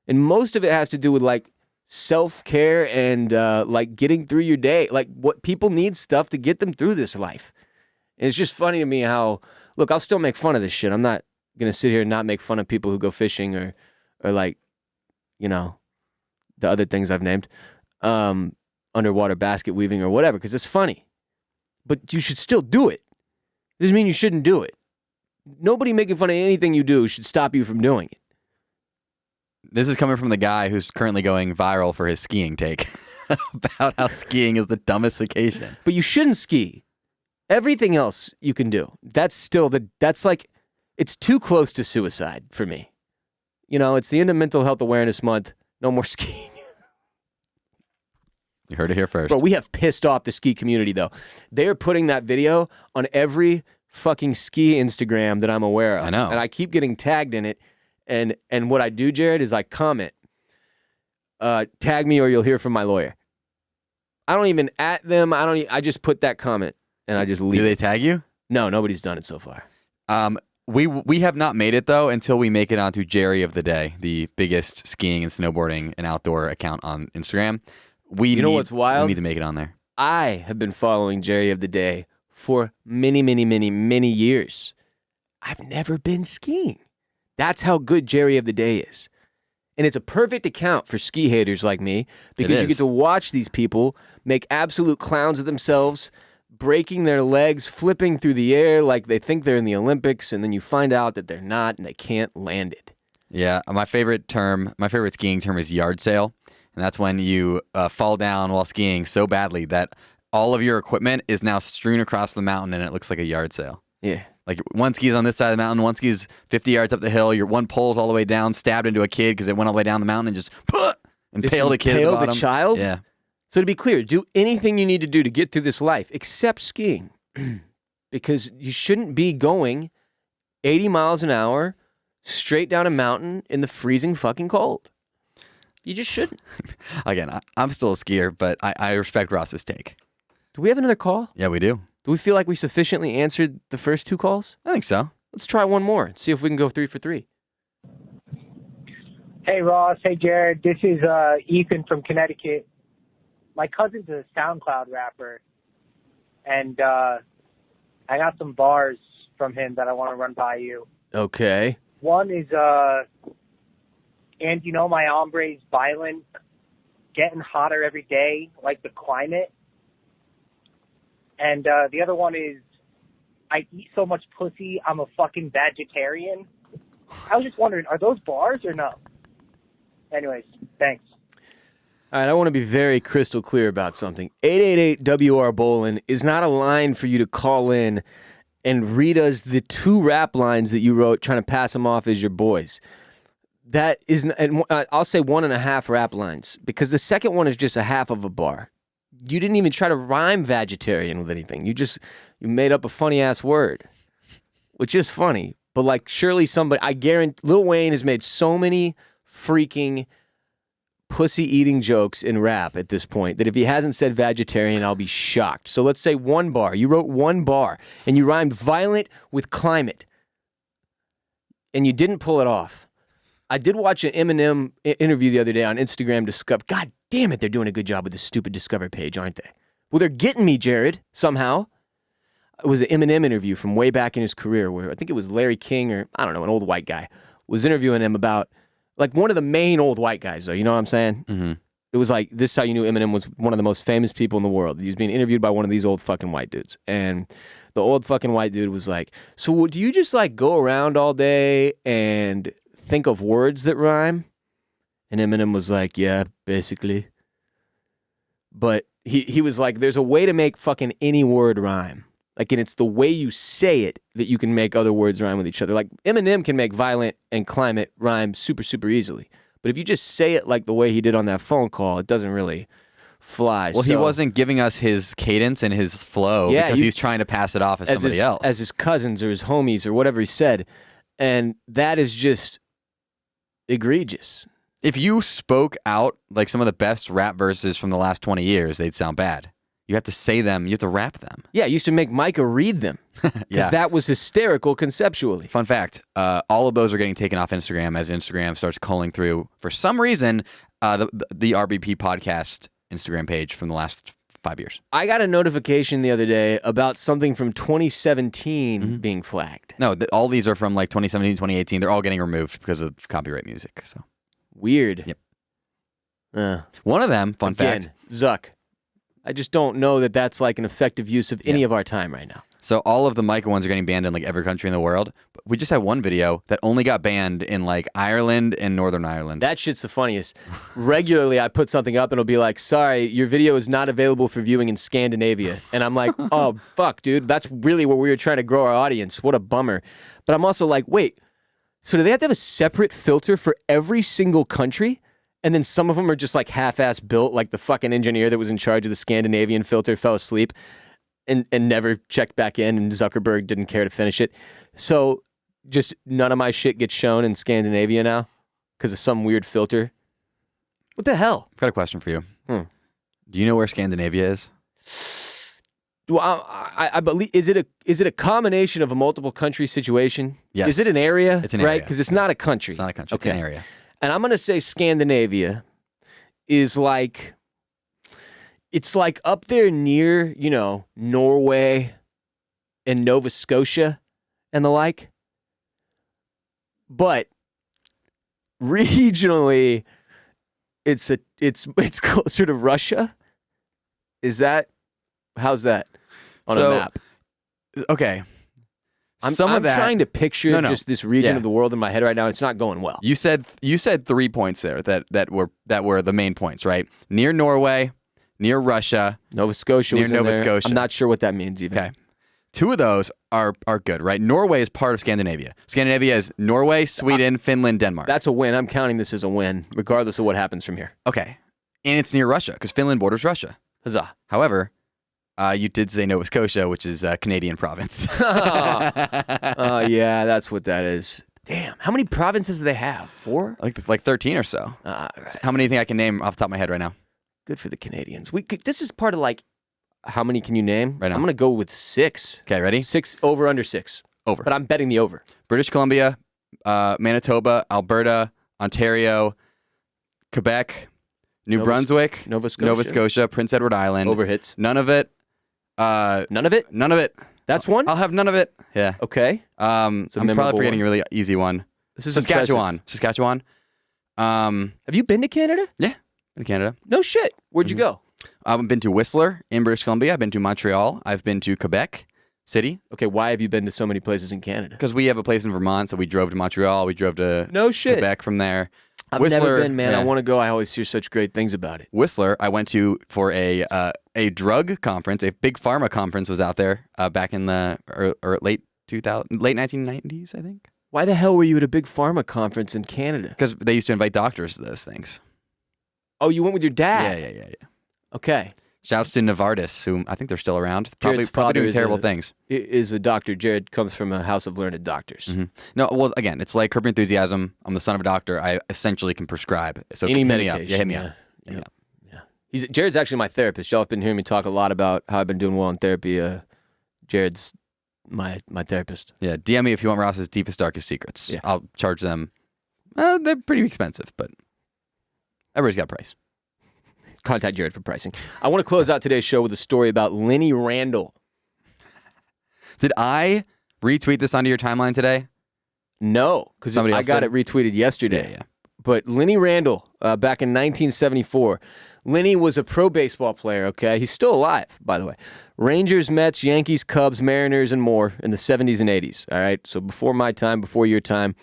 And most of it has to do with like self-care and like getting through your day. Like what people need stuff to get them through this life. And it's just funny to me how, look, I'll still make fun of this shit. I'm not going to sit here and not make fun of people who go fishing or like, the other things I've named, underwater basket weaving or whatever, because it's funny. But you should still do it. It doesn't mean you shouldn't do it. Nobody making fun of anything you do should stop you from doing it. This is coming from the guy who's currently going viral for his skiing take about how skiing is the dumbest vacation. But you shouldn't ski. Everything else you can do. That's like, it's too close to suicide for me. It's the end of Mental Health Awareness Month. No more skiing. You heard it here first. Bro, we have pissed off the ski community, though. They're putting that video on every fucking ski Instagram that I'm aware of. I know. And I keep getting tagged in it. And what I do, Jared, is I comment. Tag me or you'll hear from my lawyer. I don't even at them. I just put that comment and I just leave. Do they tag you? No, nobody's done it so far. We have not made it, though, until we make it onto Jerry of the Day, the biggest skiing and snowboarding and outdoor account on Instagram. You know what's wild? We need to make it on there. I have been following Jerry of the Day for many, many, many, many years. I've never been skiing. That's how good Jerry of the Day is. And it's a perfect account for ski haters like me because you get to watch these people make absolute clowns of themselves, breaking their legs, flipping through the air like they think they're in the Olympics, and then you find out that they're not and they can't land it. Yeah, my favorite skiing term is yard sale, and that's when you fall down while skiing so badly that all of your equipment is now strewn across the mountain and it looks like a yard sale. Yeah. Like one ski's on this side of the mountain, one ski's 50 yards up the hill, your one pole's all the way down, stabbed into a kid because it went all the way down the mountain and just impaled a kid at the bottom. The child? Yeah. So to be clear, do anything you need to do to get through this life except skiing because you shouldn't be going 80 miles an hour straight down a mountain in the freezing fucking cold. You just shouldn't. Again, I'm still a skier, but I respect Ross's take. Do we have another call? Yeah, we do. Do we feel like we sufficiently answered the first 2 calls? I think so. Let's try one more and see if we can go 3 for 3. Hey, Ross. Hey, Jared. This is Ethan from Connecticut. My cousin's a SoundCloud rapper, and I got some bars from him that I want to run by you. Okay. One is, and you know my hombre's violent, getting hotter every day, like the climate. And the other one is, I eat so much pussy, I'm a fucking vegetarian. I was just wondering, are those bars or no? Anyways, thanks. All right, I want to be very crystal clear about something. 888-WR Bolen is not a line for you to call in and read us the 2 rap lines that you wrote trying to pass them off as your boys. That is, and I'll say 1.5 rap lines because the second one is just a half of a bar. You didn't even try to rhyme vegetarian with anything. You made up a funny ass word, which is funny. But like, surely somebody, I guarantee, Lil Wayne has made so many freaking pussy-eating jokes in rap at this point that if he hasn't said vegetarian, I'll be shocked. So let's say 1 bar. You wrote 1 bar, and you rhymed violent with climate, and you didn't pull it off. I did watch an Eminem interview the other day on Instagram. God damn it, they're doing a good job with this stupid Discover page, aren't they? Well, they're getting me, Jared, somehow. It was an Eminem interview from way back in his career where I think it was Larry King or, I don't know, an old white guy was interviewing him about, like, one of the main old white guys, though. You know what I'm saying? Mm-hmm. It was like, this is how you knew Eminem was one of the most famous people in the world. He was being interviewed by one of these old fucking white dudes. And the old fucking white dude was like, so do you just, like, go around all day and think of words that rhyme? And Eminem was like, yeah, basically. But he was like, there's a way to make fucking any word rhyme. Like, and it's the way you say it that you can make other words rhyme with each other. Like, Eminem can make violent and climate rhyme super, super easily. But if you just say it like the way he did on that phone call, it doesn't really fly. Well, he wasn't giving us his cadence and his flow because he's trying to pass it off as somebody else. As his cousins or his homies or whatever he said. And that is just egregious. If you spoke out like some of the best rap verses from the last 20 years, they'd sound bad. You have to say them. You have to rap them. Yeah, I used to make Micah read them because that was hysterical conceptually. Fun fact, all of those are getting taken off Instagram as Instagram starts culling through, for some reason, the RBP podcast Instagram page from the last 5 years. I got a notification the other day about something from 2017 being flagged. No, all these are from like 2017, 2018. They're all getting removed because of copyright music. So weird. Yep. One of them, fun fact. Zuck. I just don't know that that's like an effective use of any of our time right now. So all of the Micah ones are getting banned in like every country in the world. But we just had one video that only got banned in like Ireland and Northern Ireland. That shit's the funniest. Regularly, I put something up and it'll be like, sorry, your video is not available for viewing in Scandinavia. And I'm like, oh, fuck, dude. That's really where we were trying to grow our audience. What a bummer. But I'm also like, wait, so do they have to have a separate filter for every single country? And then some of them are just like half-ass built, like the fucking engineer that was in charge of the Scandinavian filter fell asleep and never checked back in, and Zuckerberg didn't care to finish it. So just none of my shit gets shown in Scandinavia now because of some weird filter. What the hell? I've got a question for you. Do you know where Scandinavia is? Well, I believe is it a combination of a multiple country situation? Yes. Is it an area? It's an area. Right? Because it's not a country. It's not a country. It's an area. And I'm going to say Scandinavia is like, it's like up there near, you know, Norway and Nova Scotia and the like. but regionally, it's closer to Russia. How's that on a map? Okay. I'm of that, trying to picture just this region of the world in my head right now. It's not going well. You said 3 points there that were the main points, right? Near Norway, near Russia, Nova Scotia was near in Nova there. Scotia. I'm not sure what that means even. Okay. 2 of those are good, right? Norway is part of Scandinavia. Scandinavia is Norway, Sweden, Finland, Denmark. That's a win. I'm counting this as a win, regardless of what happens from here. Okay. And it's near Russia because Finland borders Russia. Huzzah. However, you did say Nova Scotia, which is a Canadian province. Oh, yeah, that's what that is. Damn. How many provinces do they have? 4? Like 13 or so. Right. How many do you think I can name off the top of my head right now? Good for the Canadians. This is part of like, how many can you name? Right now. I'm going to go with 6. Okay, ready? 6 over under 6. Over. But I'm betting the over. British Columbia, Manitoba, Alberta, Ontario, Quebec, New Brunswick, Nova Scotia. Prince Edward Island. Over hits. None of it. None of it? None of it. That's one? I'll have none of it. Yeah. Okay. I'm probably forgetting a really easy one. This is Saskatchewan. impressive. Saskatchewan. Have you been to Canada? Yeah. In Canada. No shit. Where'd you go? I've been to Whistler in British Columbia. I've been to Montreal. I've been to Quebec City. Okay, why have you been to so many places in Canada? Because we have a place in Vermont, so we drove to Montreal. We drove to No shit. Quebec from there. I've Whistler, never been, man. yeah. I want to go. I always hear such great things about it. Whistler, I went to for a drug conference. A big pharma conference was out there back in the late 1990s, I think. Why the hell were you at a big pharma conference in Canada? Because they used to invite doctors to those things. Oh, you went with your dad? Yeah. Okay. Shouts to Novartis, who I think they're still around. Probably father doing is terrible things. Is a doctor. Jared comes from a house of learned doctors. Mm-hmm. No, well, again, it's like Curb Your Enthusiasm. I'm the son of a doctor. I essentially can prescribe. So Any hit me medication. up. Yeah, hit me up. Yeah. Jared's actually my therapist. Y'all have been hearing me talk a lot about how I've been doing well in therapy. Jared's my therapist. Yeah, DM me if you want Ross's deepest, darkest secrets. Yeah. I'll charge them. They're pretty expensive, but everybody's got a price. Contact Jared for pricing. I want to close out today's show with a story about Lenny Randle. Did I retweet this onto your timeline today? No, because I got it retweeted yesterday. Yeah. But Lenny Randle, back in 1974, Lenny was a pro baseball player, okay? He's still alive, by the way. Rangers, Mets, Yankees, Cubs, Mariners, and more in the 70s and 80s, all right? So before my time, before your time.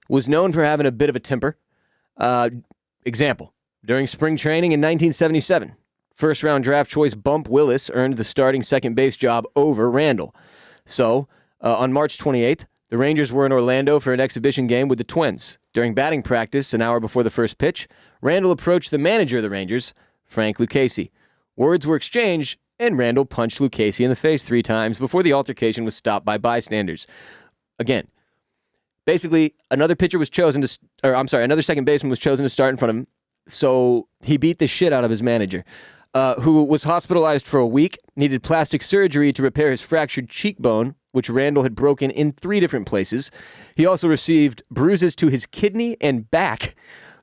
Was known for having a bit of a temper. Example, during spring training in 1977, first-round draft choice Bump Willis earned the starting second base job over Randle. So, on March 28th, the Rangers were in Orlando for an exhibition game with the Twins. During batting practice, an hour before the first pitch, Randle approached the manager of the Rangers, Frank Lucchesi. Words were exchanged, and Randle punched Lucchesi in the face 3 times before the altercation was stopped by bystanders. Again, basically, another second baseman was chosen to start in front of him, so he beat the shit out of his manager, who was hospitalized for a week, needed plastic surgery to repair his fractured cheekbone, which Randle had broken in 3 different places. He also received bruises to his kidney and back.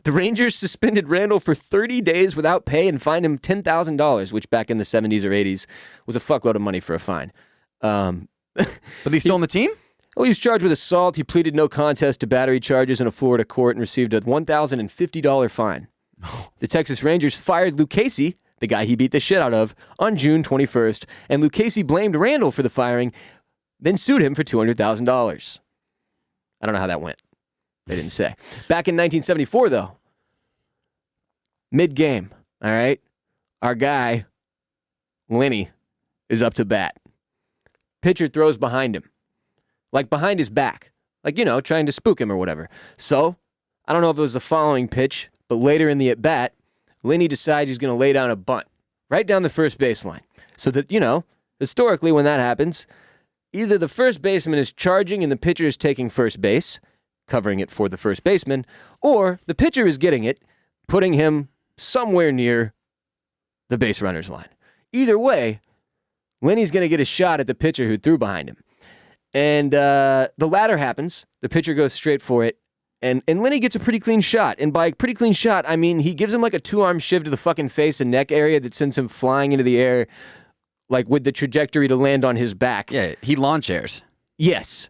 The Rangers suspended Randle for 30 days without pay and fined him $10,000, which back in the 70s or 80s was a fuckload of money for a fine. But he's still on the team? Oh, he was charged with assault. He pleaded no contest to battery charges in a Florida court and received a $1,050 fine. The Texas Rangers fired Lucchesi, the guy he beat the shit out of, on June 21st, and Lucchesi blamed Randle for the firing, then sued him for $200,000. I don't know how that went. They didn't say. Back in 1974, though, mid-game, all right, our guy, Lenny, is up to bat. Pitcher throws behind him, like behind his back, like, trying to spook him or whatever. So, I don't know if it was the following pitch, but later in the at-bat, Lenny decides he's going to lay down a bunt right down the first baseline. So that, historically when that happens, either the first baseman is charging and the pitcher is taking first base, covering it for the first baseman, or the pitcher is getting it, putting him somewhere near the base runner's line. Either way, Lenny's going to get a shot at the pitcher who threw behind him. And the latter happens. The pitcher goes straight for it. And Lenny gets a pretty clean shot. And by pretty clean shot, I mean he gives him like a 2-arm shiv to the fucking face and neck area that sends him flying into the air, like with the trajectory to land on his back. Yeah, he lawn chairs. Yes.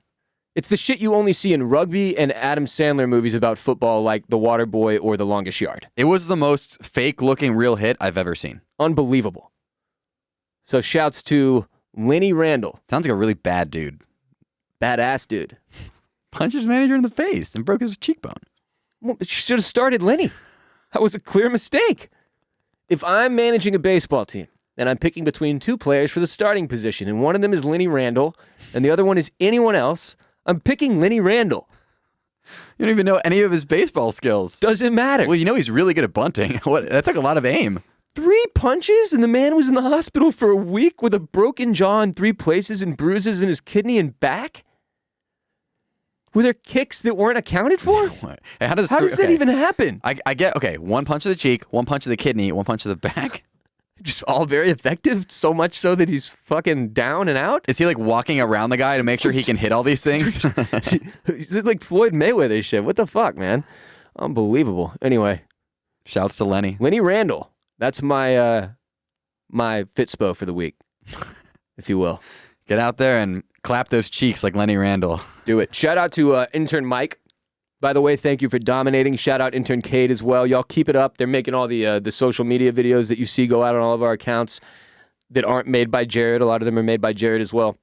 It's the shit you only see in rugby and Adam Sandler movies about football, like The Water Boy or The Longest Yard. It was the most fake-looking real hit I've ever seen. Unbelievable. So shouts to Lenny Randall. Sounds like a really bad dude. Badass dude. Punched his manager in the face and broke his cheekbone. Well, you should have started Lenny. That was a clear mistake. If I'm managing a baseball team and I'm picking between two players for the starting position, and one of them is Lenny Randall and the other one is anyone else, I'm picking Lenny Randall. You don't even know any of his baseball skills. Doesn't matter. Well, you know he's really good at bunting. That took a lot of aim. 3 punches and the man was in the hospital for a week with a broken jaw in 3 places and bruises in his kidney and back? Were there kicks that weren't accounted for? Hey, how does that even happen? I get, okay, 1 punch to the cheek, 1 punch to the kidney, 1 punch to the back. Just all very effective, so much so that he's fucking down and out? Is he like walking around the guy to make sure he can hit all these things? He's like Floyd Mayweather shit. What the fuck, man? Unbelievable. Anyway. Shouts to Lenny. Lenny Randall. That's my my Fitspo for the week, if you will. Get out there and clap those cheeks like Lenny Randall. Do it. Shout out to intern Mike. By the way, thank you for dominating. Shout out intern Kate as well. Y'all keep it up. They're making all the social media videos that you see go out on all of our accounts that aren't made by Jared. A lot of them are made by Jared as well.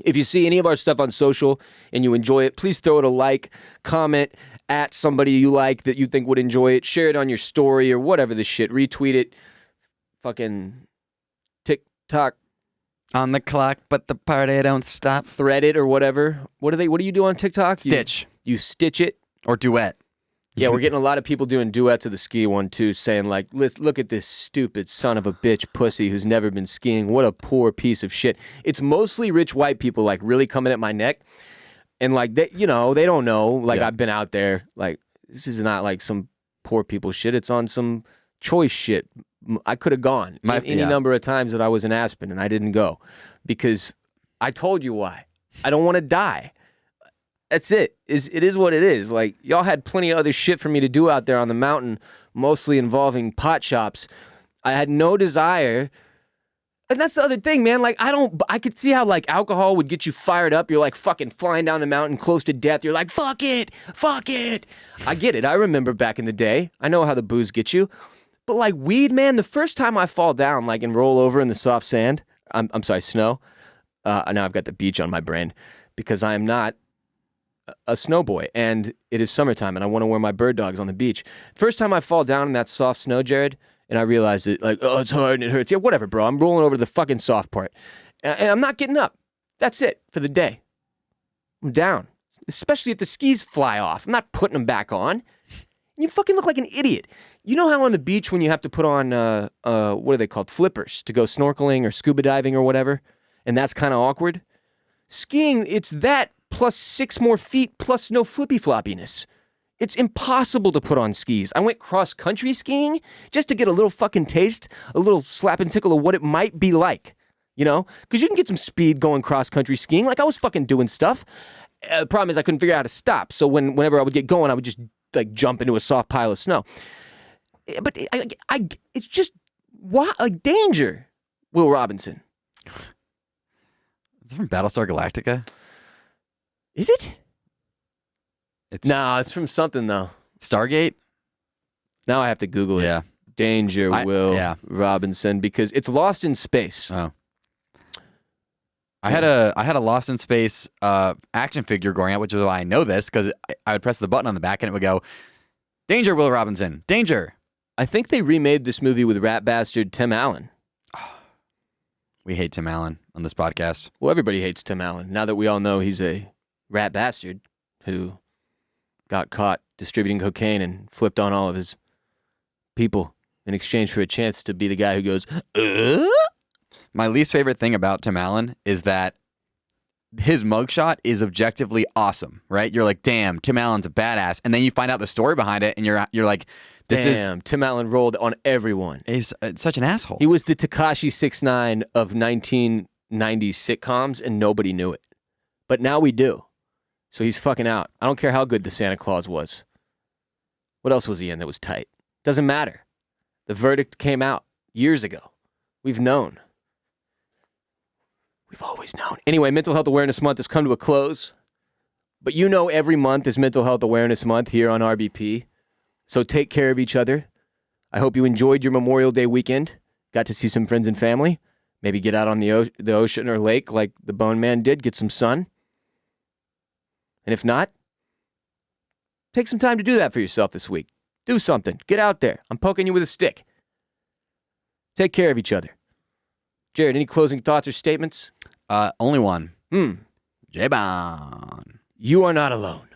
If you see any of our stuff on social and you enjoy it, please throw it a like, comment at somebody you like that you think would enjoy it. Share it on your story or whatever the shit. Retweet it. Fucking TikTok. On the clock, but the party don't stop. Thread it or whatever. What do you do on TikTok? Stitch. You stitch it. Or duet. Yeah, we're getting a lot of people doing duets of the ski one too, saying like, look at this stupid son of a bitch pussy who's never been skiing. What a poor piece of shit. It's mostly rich white people like really coming at my neck. And like, they don't know. Like, yeah. I've been out there. Like, this is not like some poor people shit. It's on some choice shit. I could have gone any number of times that I was in Aspen and I didn't go because I told you why. I don't want to die. That's it. It is what it is. Like, y'all had plenty of other shit for me to do out there on the mountain, mostly involving pot shops. I had no desire. And that's the other thing, man. Like, I could see how, like, alcohol would get you fired up. You're, like, fucking flying down the mountain close to death. You're like, fuck it. I get it. I remember back in the day. I know how the booze gets you. But, like, weed, man, the first time I fall down, like, and roll over in the soft sand, I'm sorry, snow. Now I've got the beach on my brain because I am not a snowboy, and it is summertime, and I want to wear my Birddogs on the beach. First time I fall down in that soft snow, Jared, and I realized it, like, oh, it's hard and it hurts. Yeah, whatever, bro. I'm rolling over to the fucking soft part, and I'm not getting up. That's it for the day. I'm down, especially if the skis fly off. I'm not putting them back on. You fucking look like an idiot. You know how on the beach when you have to put on, what are they called, flippers to go snorkeling or scuba diving or whatever, and that's kind of awkward? Skiing, it's that plus 6 more feet plus no flippy floppiness. It's impossible to put on skis. I went cross-country skiing just to get a little fucking taste, a little slap and tickle of what it might be like, you know? Because you can get some speed going cross-country skiing. Like, I was fucking doing stuff. The problem is I couldn't figure out how to stop. So whenever I would get going, I would just, like, jump into a soft pile of snow. But it's just, like, danger, Will Robinson. Is it from Battlestar Galactica? Is it? It's from something, though. Stargate? Now I have to Google it. Yeah. Danger, Will Robinson, because it's Lost in Space. Oh. I had a Lost in Space action figure growing up, which is why I know this, because I would press the button on the back and it would go, Danger, Will Robinson, danger. I think they remade this movie with rat bastard Tim Allen. We hate Tim Allen on this podcast. Well, everybody hates Tim Allen, now that we all know he's a rat bastard who got caught distributing cocaine and flipped on all of his people in exchange for a chance to be the guy who goes, My least favorite thing about Tim Allen is that his mugshot is objectively awesome, right? You're like, damn, Tim Allen's a badass. And then you find out the story behind it and you're like, Tim Allen rolled on everyone. He's such an asshole. He was the Tekashi 6ix9ine of 1990s sitcoms and nobody knew it. But now we do. So he's fucking out. I don't care how good the Santa Claus was. What else was he in that was tight? Doesn't matter. The verdict came out years ago. We've known. We've always known. Anyway, Mental Health Awareness Month has come to a close. But you know every month is Mental Health Awareness Month here on RBP. So take care of each other. I hope you enjoyed your Memorial Day weekend. Got to see some friends and family. Maybe get out on the ocean or lake like the Bone Man did. Get some sun. And if not, take some time to do that for yourself this week. Do something. Get out there. I'm poking you with a stick. Take care of each other. Jared, any closing thoughts or statements? Only one. Hmm. J-Bon. You are not alone.